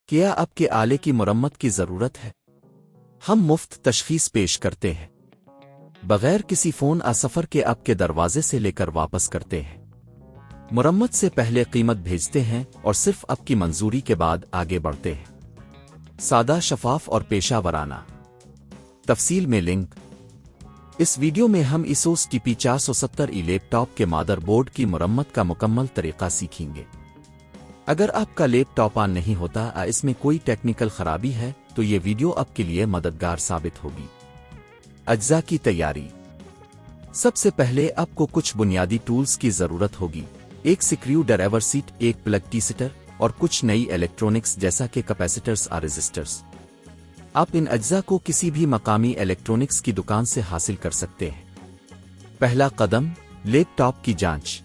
کیا آپ کے آلے کی مرمت کی ضرورت ہے؟ ہم مفت تشخیص پیش کرتے ہیں، بغیر کسی فون سفر کے آپ کے دروازے سے لے کر واپس کرتے ہیں۔ مرمت سے پہلے قیمت بھیجتے ہیں اور صرف آپ کی منظوری کے بعد آگے بڑھتے ہیں۔ سادہ، شفاف اور پیشہ ورانہ۔ تفصیل میں لنک۔ اس ویڈیو میں ہم ایسوس ٹی 470 لیپ ٹاپ کے مادر بورڈ کی مرمت کا مکمل طریقہ سیکھیں گے۔ اگر آپ کا لیپ ٹاپ آن نہیں ہوتا، اس میں کوئی ٹیکنیکل خرابی ہے، تو یہ ویڈیو آپ کے لیے مددگار ثابت ہوگی۔ اجزاء کی تیاری۔ سب سے پہلے آپ کو کچھ بنیادی ٹولز کی ضرورت ہوگی۔ ایک سکریو ڈرائیور سیٹ، ایک پلگ ٹیسٹر اور کچھ نئی الیکٹرونکس جیسا کہ کیپیسیٹرز اور ریزسٹرز۔ آپ ان اجزاء کو کسی بھی مقامی الیکٹرونکس کی دکان سے حاصل کر سکتے ہیں۔ پہلا قدم، لیپ ٹاپ کی جانچ۔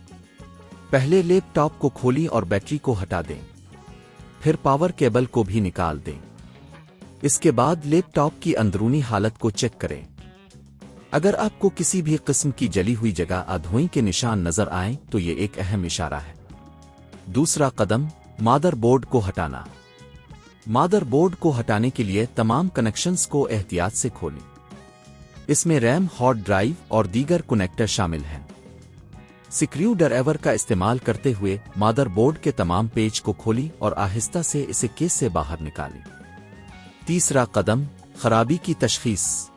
پہلے لیپ ٹاپ کو کھولیں اور بیٹری کو ہٹا دیں، پھر پاور کیبل کو بھی نکال دیں۔ اس کے بعد لیپ ٹاپ کی اندرونی حالت کو چیک کریں۔ اگر آپ کو کسی بھی قسم کی جلی ہوئی جگہ دھوئیں کے نشان نظر آئیں تو یہ ایک اہم اشارہ ہے۔ دوسرا قدم، مادر بورڈ کو ہٹانا۔ مادر بورڈ کو ہٹانے کے لیے تمام کنیکشنز کو احتیاط سے کھولیں۔ اس میں ریم، ہارڈ ڈرائیو اور دیگر کنیکٹر شامل ہیں۔ سکریو ڈرائیور کا استعمال کرتے ہوئے مادر بورڈ کے تمام پیچ کو کھولیں اور آہستہ سے اسے کیس سے باہر نکالیں۔ تیسرا قدم، خرابی کی تشخیص۔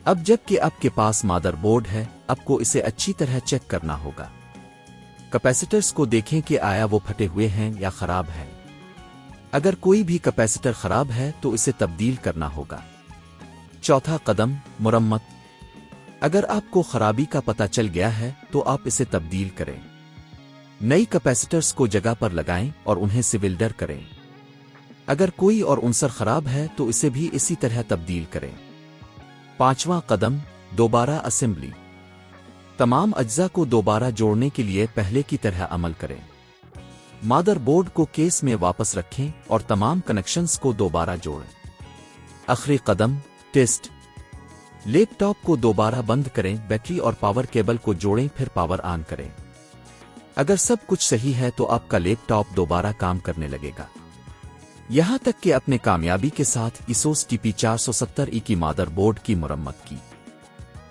اب جب کہ آپ کے پاس مادر بورڈ ہے، آپ کو اسے اچھی طرح چیک کرنا ہوگا۔ کیپیسیٹرز کو دیکھیں کہ آیا وہ پھٹے ہوئے ہیں یا خراب ہیں۔ اگر کوئی بھی کیپیسیٹر خراب ہے تو اسے تبدیل کرنا ہوگا۔ چوتھا قدم، مرمت۔ اگر آپ کو خرابی کا پتہ چل گیا ہے تو آپ اسے تبدیل کریں۔ نئی کیپیسیٹرز کو جگہ پر لگائیں اور انہیں سیولڈر کریں۔ اگر کوئی اور عنصر خراب ہے تو اسے بھی اسی طرح تبدیل کریں۔ پانچواں قدم، دوبارہ اسمبلی۔ تمام اجزاء کو دوبارہ جوڑنے کے لیے پہلے کی طرح عمل کریں۔ مادر بورڈ کو کیس میں واپس رکھیں اور تمام کنیکشنز کو دوبارہ جوڑیں۔ آخری قدم، ٹیسٹ۔ لیپ ٹاپ کو دوبارہ بند کریں، بیٹری اور پاور کیبل کو جوڑیں، پھر پاور آن کریں۔ اگر سب کچھ صحیح ہے تو آپ کا لیپ ٹاپ دوبارہ کام کرنے لگے گا، یہاں تک کہ اپنے کامیابی کے ساتھ ایسوس ٹی 470 کی مادر بورڈ کی مرمت کی۔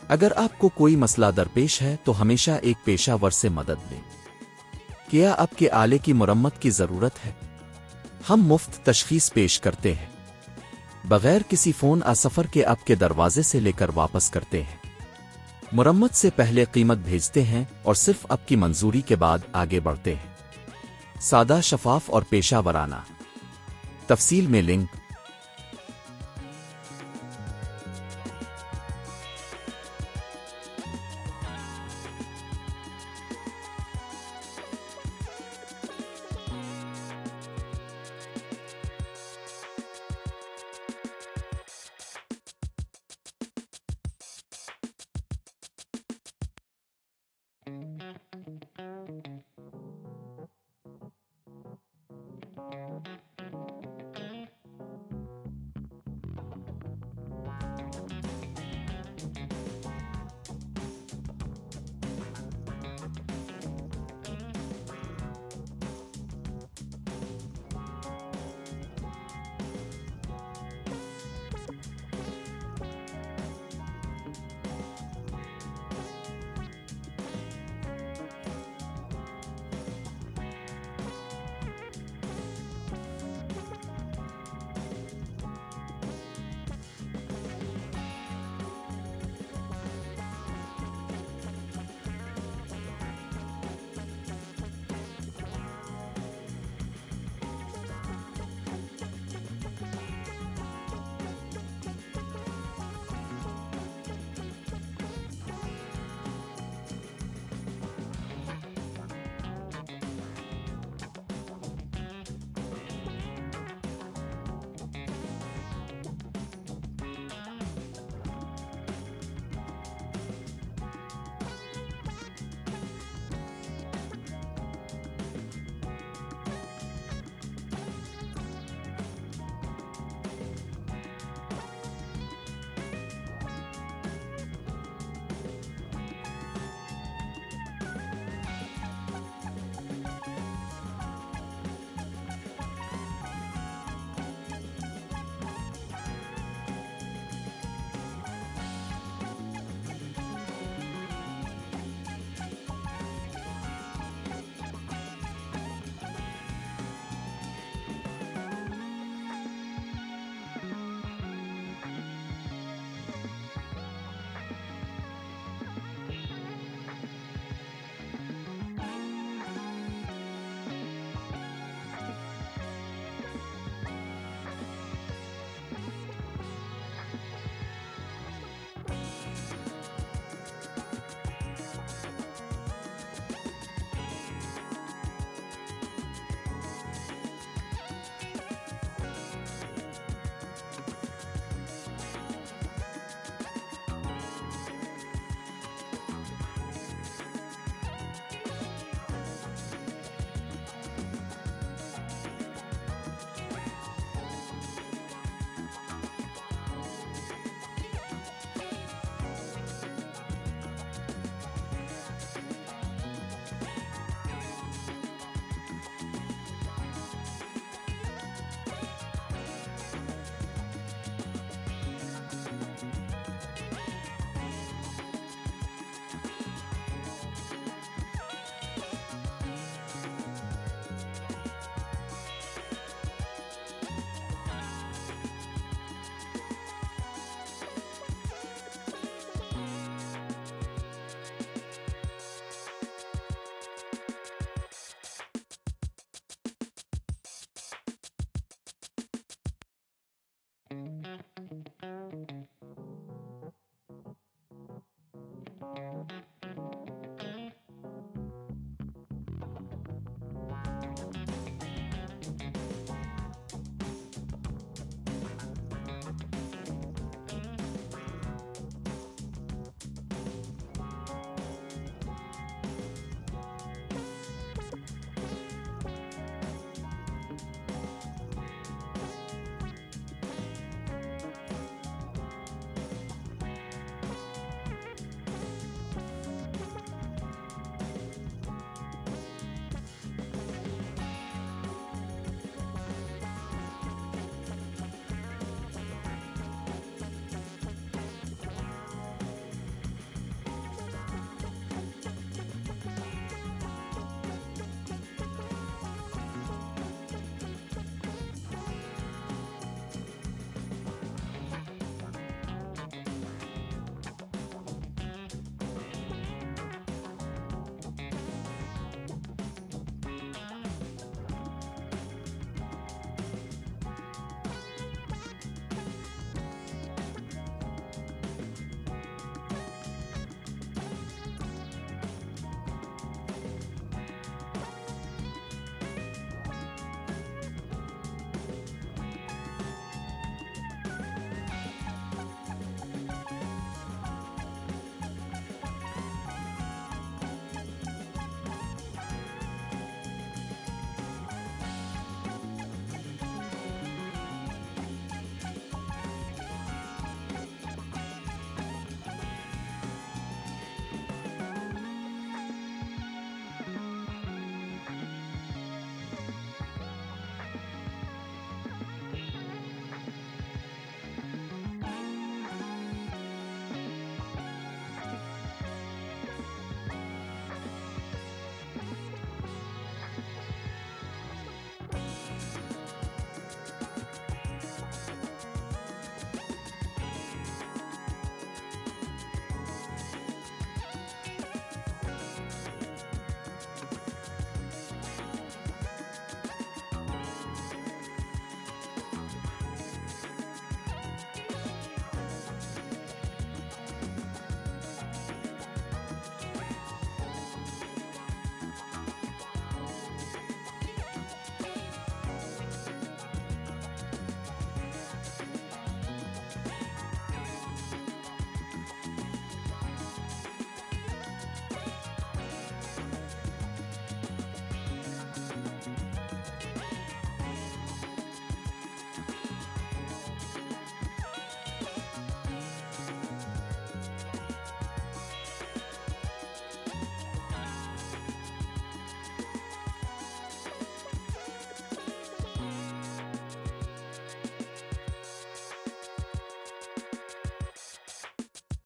اگر آپ کو کوئی مسئلہ درپیش ہے تو ہمیشہ ایک پیشہ ور سے مدد لیں۔ کیا آپ کے آلے کی مرمت کی ضرورت ہے؟ ہم مفت تشخیص پیش کرتے ہیں، بغیر کسی فون سفر کے آپ کے دروازے سے لے کر واپس کرتے ہیں۔ مرمت سے پہلے قیمت بھیجتے ہیں اور صرف آپ کی منظوری کے بعد آگے بڑھتے ہیں۔ سادہ، شفاف اور پیشہ ورانہ۔ تفصیل میں لنک۔